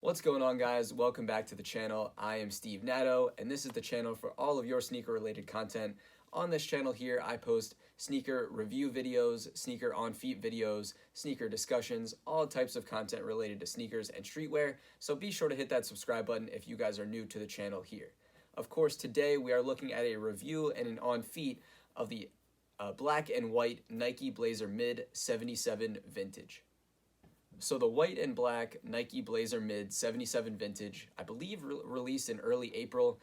What's going on, guys? Welcome back to the channel. I am Steve Natto, and this is the channel for all of your sneaker related content. On this channel here, I post sneaker review videos, sneaker on feet videos, sneaker discussions, all types of content related to sneakers and streetwear. So be sure to hit that subscribe button if you guys are new to the channel here. Of course, today we are looking at a review and an on feet of the black and white Nike Blazer Mid 77 Vintage. So the white and black Nike Blazer Mid 77 Vintage, I believe released in early April.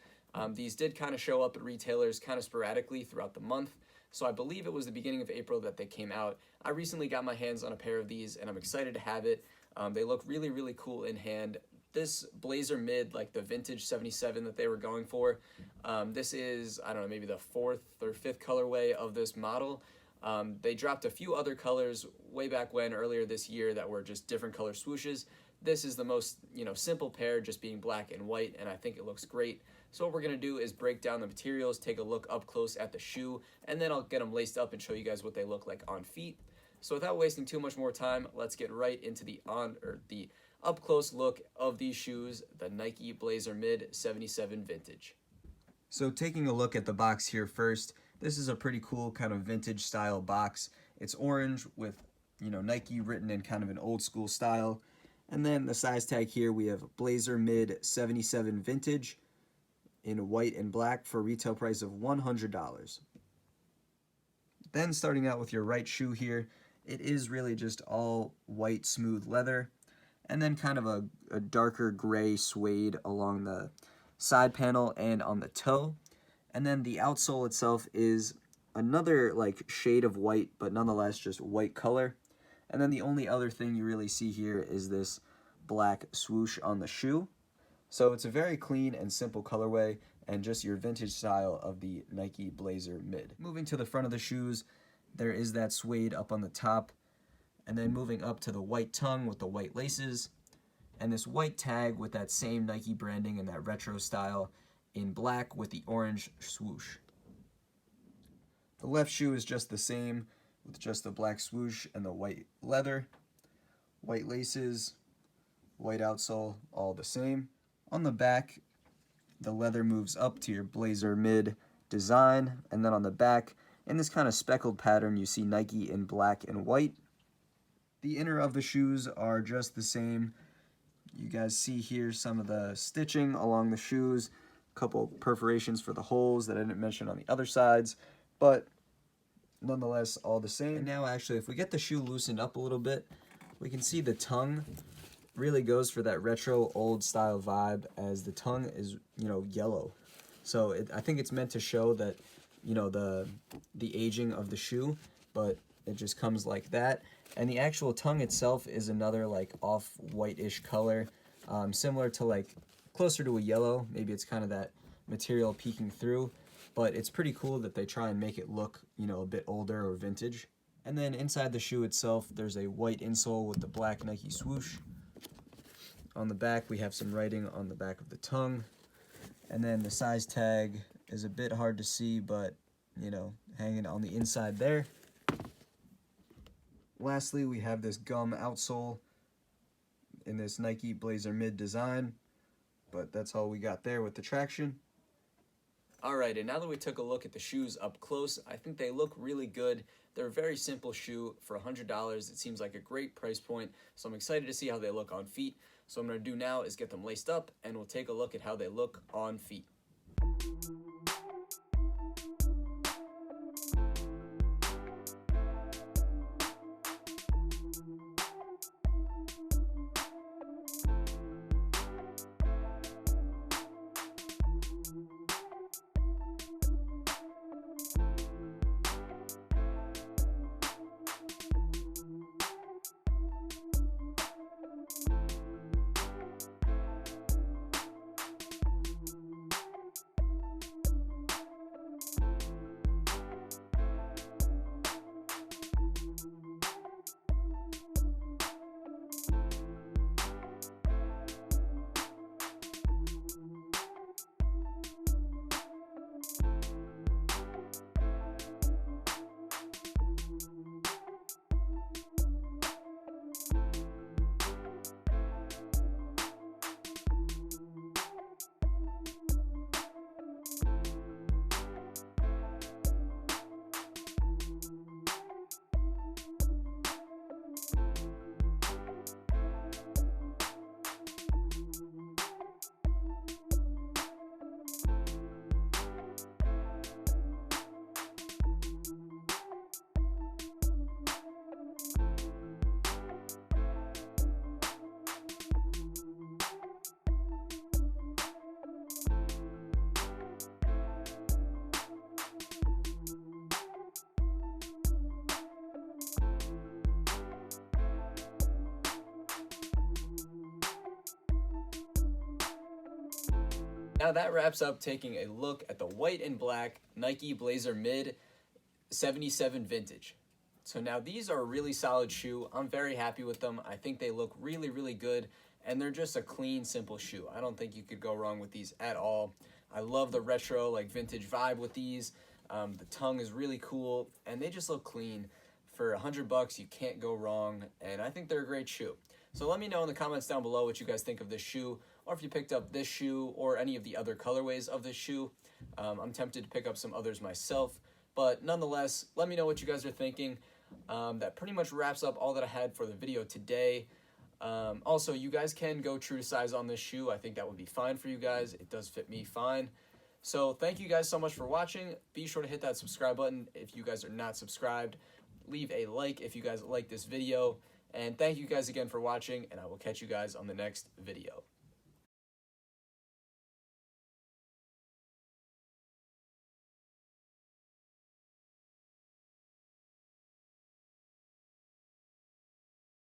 These did kind of show up at retailers kind of sporadically throughout the month. So I believe it was the beginning of April that they came out. I recently got my hands on a pair of these and I'm excited to have it. They look really, really cool in hand. This Blazer Mid, like the Vintage 77 that they were going for, this is, I don't know, maybe the fourth or fifth colorway of this model. They dropped a few other colors way back when, earlier this year, that were just different color swooshes. This is the most, simple pair, just being black and white, and I think it looks great. So what we're going to do is break down the materials, take a look up close at the shoe, and then I'll get them laced up and show you guys what they look like on feet. So without wasting too much more time, let's get right into the up close look of these shoes, the Nike Blazer Mid 77 Vintage. So taking a look at the box here first, this is a pretty cool kind of vintage style box. It's orange with, Nike written in kind of an old school style. And then the size tag here, we have Blazer Mid 77 Vintage in white and black for a retail price of $100. Then starting out with your right shoe here, it is really just all white smooth leather, and then kind of a darker gray suede along the side panel and on the toe. And then the outsole itself is another like shade of white, but nonetheless just white color. And then the only other thing you really see here is this black swoosh on the shoe. So it's a very clean and simple colorway and just your vintage style of the Nike Blazer Mid. Moving to the front of the shoes, there is that suede up on the top, and then moving up to the white tongue with the white laces, and this white tag with that same Nike branding and that retro style in black with the orange swoosh. The left shoe is just the same with just the black swoosh and the white leather, white laces, white outsole, all the same. On the back, the leather moves up to your Blazer Mid design, and then on the back, in this kind of speckled pattern, you see Nike in black and white. The inner of the shoes are just the same. You guys see here some of the stitching along the shoes, a couple perforations for the holes that I didn't mention on the other sides, but nonetheless all the same. And now actually, if we get the shoe loosened up a little bit, we can see the tongue really goes for that retro old style vibe, as the tongue is, yellow. So I think it's meant to show that, the aging of the shoe, but it just comes like that. And the actual tongue itself is another like off whitish color, similar to like closer to a yellow. Maybe it's kind of that material peeking through, but it's pretty cool that they try and make it look, a bit older or vintage. And then inside the shoe itself, there's a white insole with the black Nike swoosh. On the back, we have some writing on the back of the tongue. And then the size tag is a bit hard to see, but, hanging on the inside there. Lastly, we have this gum outsole in this Nike Blazer Mid design, but that's all we got there with the traction. Alright, and now that we took a look at the shoes up close, I think they look really good. They're a very simple shoe for $100. It seems like a great price point, so I'm excited to see how they look on feet. So what I'm going to do now is get them laced up, and we'll take a look at how they look on feet. Now that wraps up taking a look at the white and black Nike Blazer Mid 77 Vintage. So now these are a really solid shoe. I'm very happy with them. I think they look really, really good, and they're just a clean, simple shoe. I don't think you could go wrong with these at all. I love the retro, like vintage vibe with these. The tongue is really cool, and they just look clean. For $100, you can't go wrong, and I think they're a great shoe. So let me know in the comments down below what you guys think of this shoe, or if you picked up this shoe or any of the other colorways of this shoe. I'm tempted to pick up some others myself, but nonetheless, let me know what you guys are thinking. That pretty much wraps up all that I had for the video today. Also, you guys can go true to size on this shoe. I think that would be fine for you guys. It does fit me fine. So thank you guys so much for watching. Be sure to hit that subscribe button if you guys are not subscribed. Leave a like if you guys like this video. And thank you guys again for watching, and I will catch you guys on the next video.